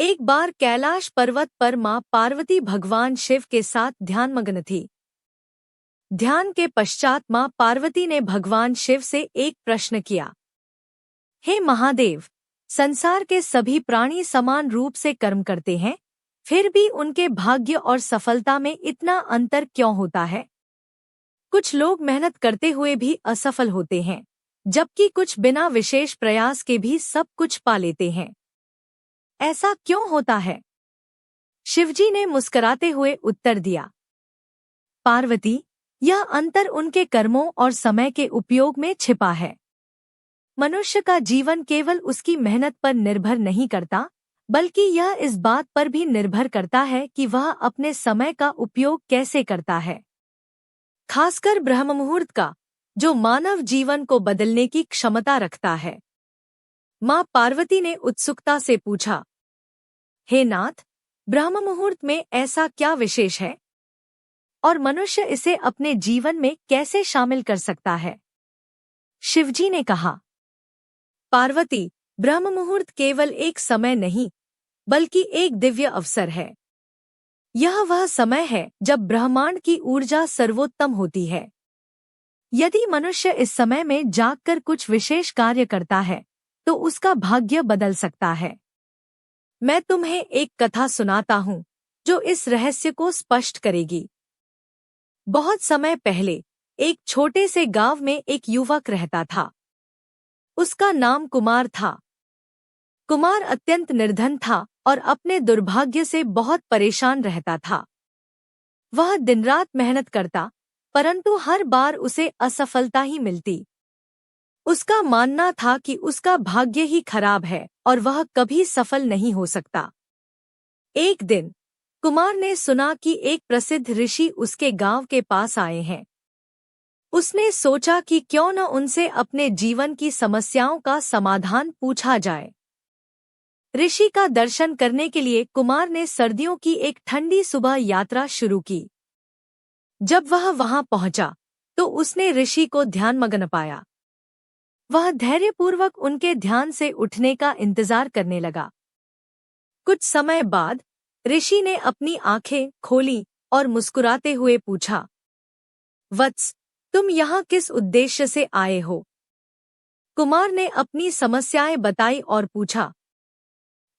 एक बार कैलाश पर्वत पर मां पार्वती भगवान शिव के साथ ध्यानमग्न थी। ध्यान के पश्चात मां पार्वती ने भगवान शिव से एक प्रश्न किया। हे महादेव, संसार के सभी प्राणी समान रूप से कर्म करते हैं, फिर भी उनके भाग्य और सफलता में इतना अंतर क्यों होता है? कुछ लोग मेहनत करते हुए भी असफल होते हैं, जबकि कुछ बिना विशेष प्रयास के भी सब कुछ पा लेते हैं। ऐसा क्यों होता है? शिवजी ने मुस्कुराते हुए उत्तर दिया, पार्वती, यह अंतर उनके कर्मों और समय के उपयोग में छिपा है। मनुष्य का जीवन केवल उसकी मेहनत पर निर्भर नहीं करता, बल्कि यह इस बात पर भी निर्भर करता है कि वह अपने समय का उपयोग कैसे करता है। खासकर ब्रह्म मुहूर्त का, जो मानव जीवन को बदलने की क्षमता रखता है। मां पार्वती ने उत्सुकता से पूछा, हे नाथ, ब्रह्म मुहूर्त में ऐसा क्या विशेष है और मनुष्य इसे अपने जीवन में कैसे शामिल कर सकता है? शिवजी ने कहा, पार्वती, ब्रह्म मुहूर्त केवल एक समय नहीं, बल्कि एक दिव्य अवसर है। यह वह समय है जब ब्रह्मांड की ऊर्जा सर्वोत्तम होती है। यदि मनुष्य इस समय में जागकर कुछ विशेष कार्य करता है, तो उसका भाग्य बदल सकता है। मैं तुम्हें एक कथा सुनाता हूँ, जो इस रहस्य को स्पष्ट करेगी। बहुत समय पहले एक छोटे से गांव में एक युवक रहता था। उसका नाम कुमार था। कुमार अत्यंत निर्धन था और अपने दुर्भाग्य से बहुत परेशान रहता था। वह दिन रात मेहनत करता, परंतु हर बार उसे असफलता ही मिलती। उसका मानना था कि उसका भाग्य ही खराब है और वह कभी सफल नहीं हो सकता। एक दिन कुमार ने सुना कि एक प्रसिद्ध ऋषि उसके गांव के पास आए हैं। उसने सोचा कि क्यों न उनसे अपने जीवन की समस्याओं का समाधान पूछा जाए। ऋषि का दर्शन करने के लिए कुमार ने सर्दियों की एक ठंडी सुबह यात्रा शुरू की। जब वह वहां पहुंचा, तो उसने ऋषि को ध्यानमग्न पाया। वह धैर्यपूर्वक उनके ध्यान से उठने का इंतजार करने लगा। कुछ समय बाद ऋषि ने अपनी आंखें खोली और मुस्कुराते हुए पूछा, वत्स, तुम यहाँ किस उद्देश्य से आए हो? कुमार ने अपनी समस्याएं बताई और पूछा,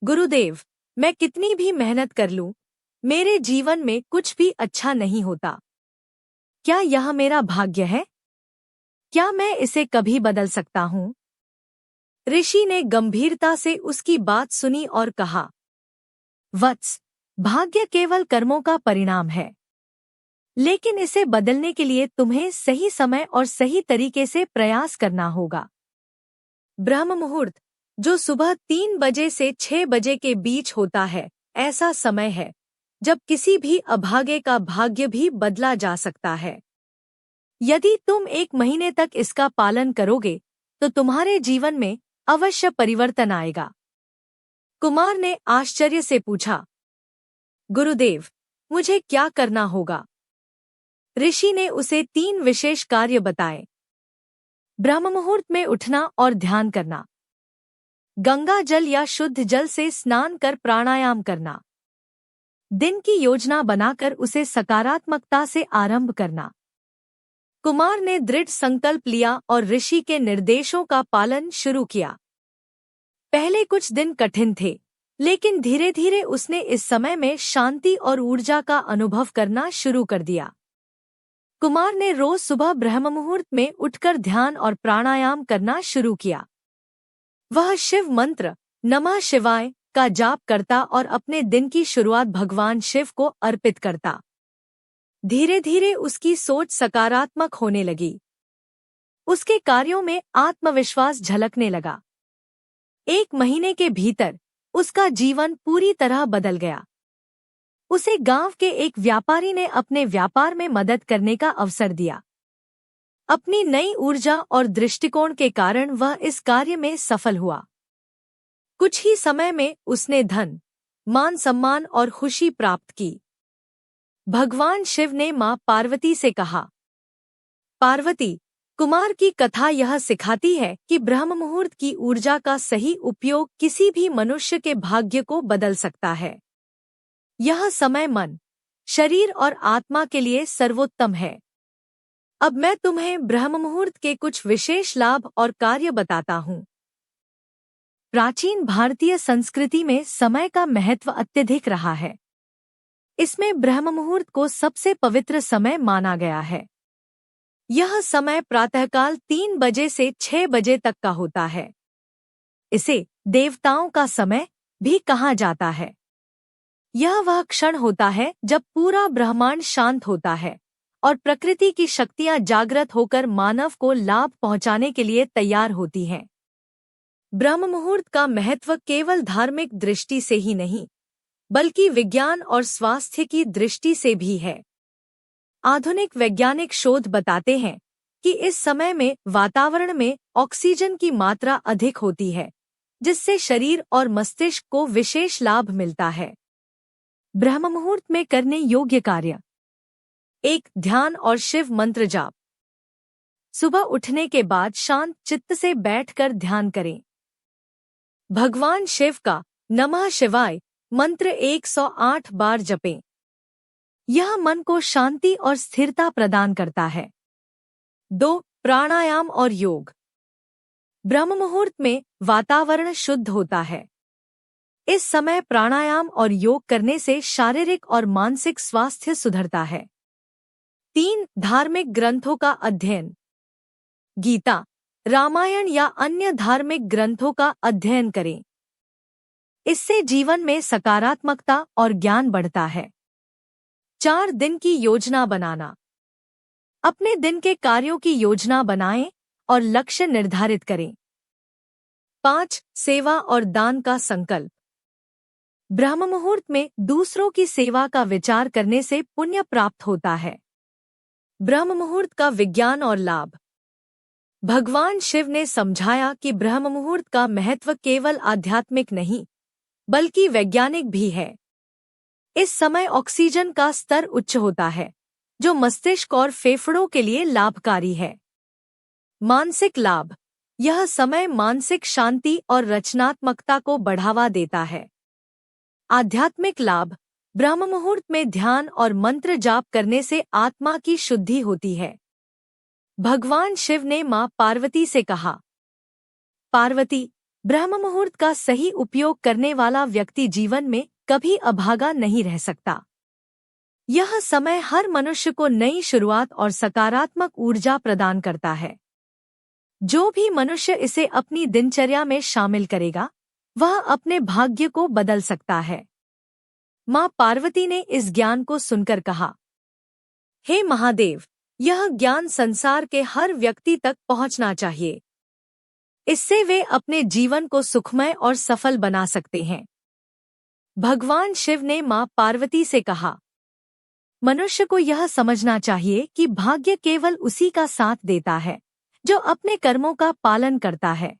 गुरुदेव, मैं कितनी भी मेहनत कर लूं, मेरे जीवन में कुछ भी अच्छा नहीं होता। क्या यह मेरा भाग्य है? क्या मैं इसे कभी बदल सकता हूँ? ऋषि ने गंभीरता से उसकी बात सुनी और कहा, वत्स, भाग्य केवल कर्मों का परिणाम है, लेकिन इसे बदलने के लिए तुम्हें सही समय और सही तरीके से प्रयास करना होगा। ब्रह्म मुहूर्त, जो सुबह 3 बजे से 6 बजे के बीच होता है, ऐसा समय है जब किसी भी अभागे का भाग्य भी बदला जा सकता है। यदि तुम 1 महीने तक इसका पालन करोगे, तो तुम्हारे जीवन में अवश्य परिवर्तन आएगा। कुमार ने आश्चर्य से पूछा, गुरुदेव, मुझे क्या करना होगा? ऋषि ने उसे 3 विशेष कार्य बताए। ब्रह्म मुहूर्त में उठना और ध्यान करना, गंगा जल या शुद्ध जल से स्नान कर प्राणायाम करना, दिन की योजना बनाकर उसे सकारात्मकता से आरंभ करना। कुमार ने दृढ़ संकल्प लिया और ऋषि के निर्देशों का पालन शुरू किया। पहले कुछ दिन कठिन थे, लेकिन धीरे धीरे उसने इस समय में शांति और ऊर्जा का अनुभव करना शुरू कर दिया। कुमार ने रोज सुबह ब्रह्म मुहूर्त में उठकर ध्यान और प्राणायाम करना शुरू किया। वह शिव मंत्र नमः शिवाय का जाप करता और अपने दिन की शुरुआत भगवान शिव को अर्पित करता। धीरे धीरे उसकी सोच सकारात्मक होने लगी। उसके कार्यों में आत्मविश्वास झलकने लगा। 1 महीने के भीतर उसका जीवन पूरी तरह बदल गया। उसे गांव के एक व्यापारी ने अपने व्यापार में मदद करने का अवसर दिया। अपनी नई ऊर्जा और दृष्टिकोण के कारण वह इस कार्य में सफल हुआ। कुछ ही समय में उसने धन, मान सम्मान और खुशी प्राप्त की। भगवान शिव ने मां पार्वती से कहा, पार्वती, कुमार की कथा यह सिखाती है कि ब्रह्म मुहूर्त की ऊर्जा का सही उपयोग किसी भी मनुष्य के भाग्य को बदल सकता है। यह समय मन, शरीर और आत्मा के लिए सर्वोत्तम है। अब मैं तुम्हें ब्रह्म मुहूर्त के कुछ विशेष लाभ और कार्य बताता हूँ। प्राचीन भारतीय संस्कृति में समय का महत्व अत्यधिक रहा है। इसमें ब्रह्म मुहूर्त को सबसे पवित्र समय माना गया है। यह समय प्रातःकाल 3 बजे से 6 बजे तक का होता है। इसे देवताओं का समय भी कहा जाता है। यह वह क्षण होता है जब पूरा ब्रह्मांड शांत होता है और प्रकृति की शक्तियां जागृत होकर मानव को लाभ पहुंचाने के लिए तैयार होती हैं। ब्रह्म मुहूर्त का महत्व केवल धार्मिक दृष्टि से ही नहीं, बल्कि विज्ञान और स्वास्थ्य की दृष्टि से भी है। आधुनिक वैज्ञानिक शोध बताते हैं कि इस समय में वातावरण में ऑक्सीजन की मात्रा अधिक होती है, जिससे शरीर और मस्तिष्क को विशेष लाभ मिलता है। ब्रह्म मुहूर्त में करने योग्य कार्य: 1. ध्यान और शिव मंत्र जाप। सुबह उठने के बाद शांत चित्त से बैठकर ध्यान करें। भगवान शिव का नमः शिवाय मंत्र 108 बार जपें। यह मन को शांति और स्थिरता प्रदान करता है। 2. प्राणायाम और योग। ब्रह्म मुहूर्त में वातावरण शुद्ध होता है। इस समय प्राणायाम और योग करने से शारीरिक और मानसिक स्वास्थ्य सुधरता है। 3. धार्मिक ग्रंथों का अध्ययन। गीता, रामायण या अन्य धार्मिक ग्रंथों का अध्ययन करें। इससे जीवन में सकारात्मकता और ज्ञान बढ़ता है। 4. दिन की योजना बनाना। अपने दिन के कार्यों की योजना बनाएं और लक्ष्य निर्धारित करें। 5. सेवा और दान का संकल्प। ब्रह्म मुहूर्त में दूसरों की सेवा का विचार करने से पुण्य प्राप्त होता है। ब्रह्म मुहूर्त का विज्ञान और लाभ। भगवान शिव ने समझाया कि ब्रह्म मुहूर्त का महत्व केवल आध्यात्मिक नहीं, बल्कि वैज्ञानिक भी है। इस समय ऑक्सीजन का स्तर उच्च होता है, जो मस्तिष्क और फेफड़ों के लिए लाभकारी है। मानसिक लाभ: यह समय मानसिक शांति और रचनात्मकता को बढ़ावा देता है। आध्यात्मिक लाभ: ब्रह्म मुहूर्त में ध्यान और मंत्र जाप करने से आत्मा की शुद्धि होती है। भगवान शिव ने मां पार्वती से कहा, पार्वती, ब्रह्म मुहूर्त का सही उपयोग करने वाला व्यक्ति जीवन में कभी अभागा नहीं रह सकता। यह समय हर मनुष्य को नई शुरुआत और सकारात्मक ऊर्जा प्रदान करता है। जो भी मनुष्य इसे अपनी दिनचर्या में शामिल करेगा, वह अपने भाग्य को बदल सकता है। मां पार्वती ने इस ज्ञान को सुनकर कहा, हे महादेव, यह ज्ञान संसार के हर व्यक्ति तक पहुंचना चाहिए। इससे वे अपने जीवन को सुखमय और सफल बना सकते हैं। भगवान शिव ने मां पार्वती से कहा, मनुष्य को यह समझना चाहिए कि भाग्य केवल उसी का साथ देता है जो अपने कर्मों का पालन करता है।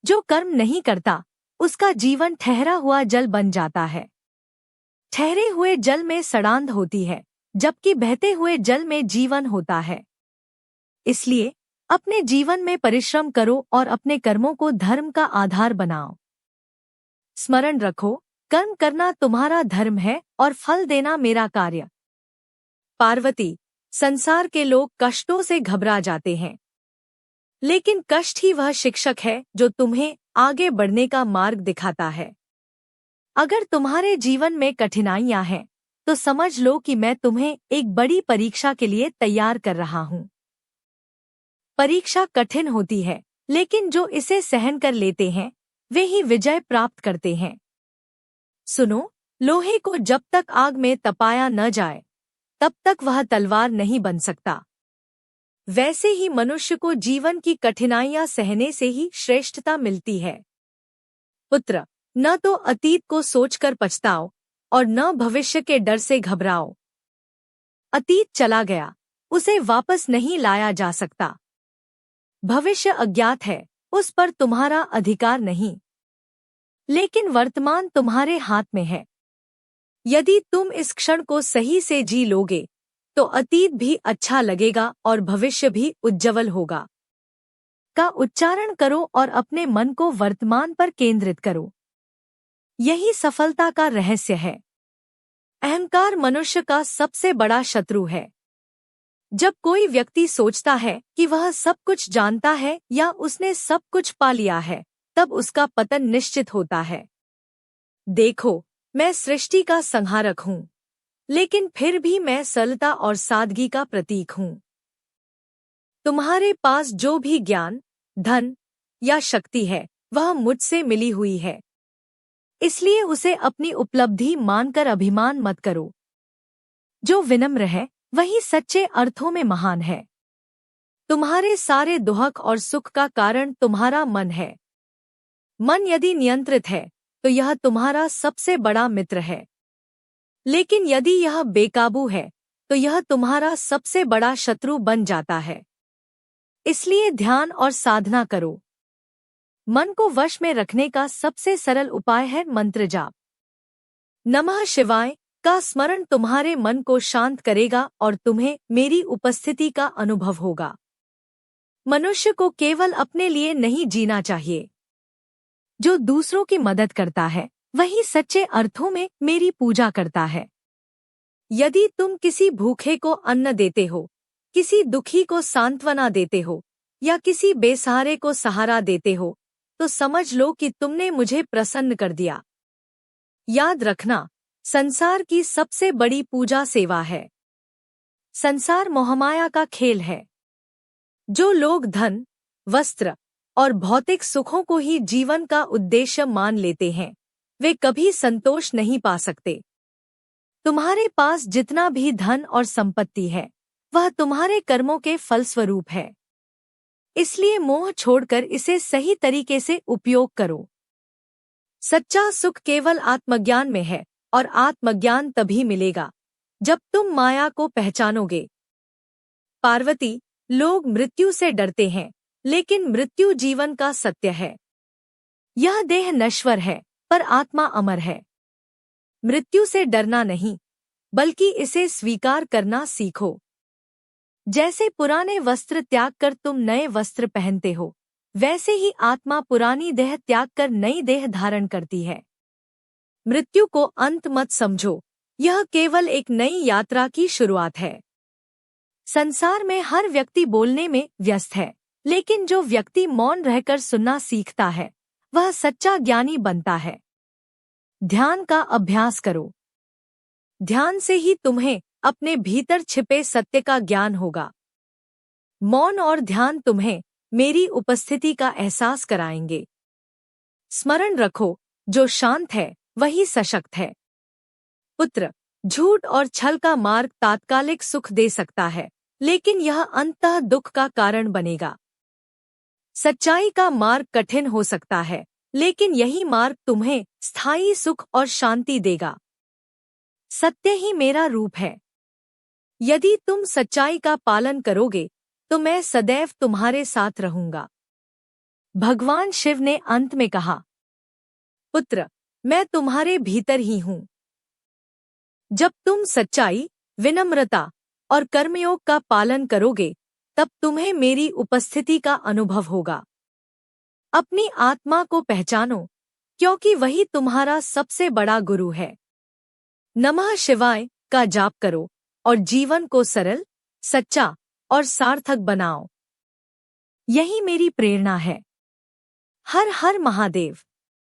जो कर्म नहीं करता, उसका जीवन ठहरा हुआ जल बन जाता है। ठहरे हुए जल में सड़ांध होती है, जबकि बहते हुए जल में जीवन होता है। इसलिए अपने जीवन में परिश्रम करो और अपने कर्मों को धर्म का आधार बनाओ। स्मरण रखो, कर्म करना तुम्हारा धर्म है और फल देना मेरा कार्य। पार्वती, संसार के लोग कष्टों से घबरा जाते हैं, लेकिन कष्ट ही वह शिक्षक है जो तुम्हें आगे बढ़ने का मार्ग दिखाता है। अगर तुम्हारे जीवन में कठिनाइयां हैं, तो समझ लो कि मैं तुम्हें एक बड़ी परीक्षा के लिए तैयार कर रहा हूं। परीक्षा कठिन होती है, लेकिन जो इसे सहन कर लेते हैं, वे ही विजय प्राप्त करते हैं। सुनो, लोहे को जब तक आग में तपाया न जाए, तब तक वह तलवार नहीं बन सकता। वैसे ही मनुष्य को जीवन की कठिनाइयां सहने से ही श्रेष्ठता मिलती है। पुत्र, न तो अतीत को सोचकर पछताओ और न भविष्य के डर से घबराओ। अतीत चला गया, उसे वापस नहीं लाया जा सकता। भविष्य अज्ञात है, उस पर तुम्हारा अधिकार नहीं, लेकिन वर्तमान तुम्हारे हाथ में है। यदि तुम इस क्षण को सही से जी लोगे, तो अतीत भी अच्छा लगेगा और भविष्य भी उज्जवल होगा। का उच्चारण करो और अपने मन को वर्तमान पर केंद्रित करो। यही सफलता का रहस्य है। अहंकार मनुष्य का सबसे बड़ा शत्रु है। जब कोई व्यक्ति सोचता है कि वह सब कुछ जानता है या उसने सब कुछ पा लिया है, तब उसका पतन निश्चित होता है। देखो, मैं सृष्टि का संहारक हूँ, लेकिन फिर भी मैं सरलता और सादगी का प्रतीक हूँ। तुम्हारे पास जो भी ज्ञान, धन या शक्ति है, वह मुझसे मिली हुई है। इसलिए उसे अपनी उपलब्धि मानकर अभिमान मत करो। जो विनम्र है, वही सच्चे अर्थों में महान है। तुम्हारे सारे दुख और सुख का कारण तुम्हारा मन है। मन यदि नियंत्रित है, तो यह तुम्हारा सबसे बड़ा मित्र है। लेकिन यदि यह बेकाबू है, तो यह तुम्हारा सबसे बड़ा शत्रु बन जाता है। इसलिए ध्यान और साधना करो। मन को वश में रखने का सबसे सरल उपाय है मंत्र जाप। नमः शिवाय का स्मरण तुम्हारे मन को शांत करेगा और तुम्हें मेरी उपस्थिति का अनुभव होगा। मनुष्य को केवल अपने लिए नहीं जीना चाहिए। जो दूसरों की मदद करता है, वही सच्चे अर्थों में मेरी पूजा करता है। यदि तुम किसी भूखे को अन्न देते हो, किसी दुखी को सांत्वना देते हो या किसी बेसहारे को सहारा देते हो, तो समझ लो कि तुमने मुझे प्रसन्न कर दिया। याद रखना, संसार की सबसे बड़ी पूजा सेवा है। संसार मोहमाया का खेल है। जो लोग धन, वस्त्र और भौतिक सुखों को ही जीवन का उद्देश्य मान लेते हैं, वे कभी संतोष नहीं पा सकते। तुम्हारे पास जितना भी धन और संपत्ति है, वह तुम्हारे कर्मों के फलस्वरूप है। इसलिए मोह छोड़कर इसे सही तरीके से उपयोग करो। सच्चा सुख केवल आत्मज्ञान में है, और आत्मज्ञान तभी मिलेगा जब तुम माया को पहचानोगे। पार्वती, लोग मृत्यु से डरते हैं, लेकिन मृत्यु जीवन का सत्य है। यह देह नश्वर है, पर आत्मा अमर है। मृत्यु से डरना नहीं, बल्कि इसे स्वीकार करना सीखो। जैसे पुराने वस्त्र त्याग कर तुम नए वस्त्र पहनते हो, वैसे ही आत्मा पुरानी देह त्याग कर नई देह धारण करती है। मृत्यु को अंत मत समझो, यह केवल एक नई यात्रा की शुरुआत है। संसार में हर व्यक्ति बोलने में व्यस्त है, लेकिन जो व्यक्ति मौन रहकर सुनना सीखता है, वह सच्चा ज्ञानी बनता है। ध्यान का अभ्यास करो। ध्यान से ही तुम्हें अपने भीतर छिपे सत्य का ज्ञान होगा। मौन और ध्यान तुम्हें मेरी उपस्थिति का एहसास कराएंगे। स्मरण रखो, जो शांत है वही सशक्त है। पुत्र, झूठ और छल का मार्ग तात्कालिक सुख दे सकता है, लेकिन यह अंततः दुख का कारण बनेगा। सच्चाई का मार्ग कठिन हो सकता है, लेकिन यही मार्ग तुम्हें स्थायी सुख और शांति देगा। सत्य ही मेरा रूप है। यदि तुम सच्चाई का पालन करोगे, तो मैं सदैव तुम्हारे साथ रहूंगा। भगवान शिव ने अंत में कहा, पुत्र, मैं तुम्हारे भीतर ही हूँ। जब तुम सच्चाई, विनम्रता और कर्मयोग का पालन करोगे, तब तुम्हें मेरी उपस्थिति का अनुभव होगा। अपनी आत्मा को पहचानो, क्योंकि वही तुम्हारा सबसे बड़ा गुरु है। नमः शिवाय का जाप करो और जीवन को सरल, सच्चा और सार्थक बनाओ। यही मेरी प्रेरणा है। हर हर महादेव।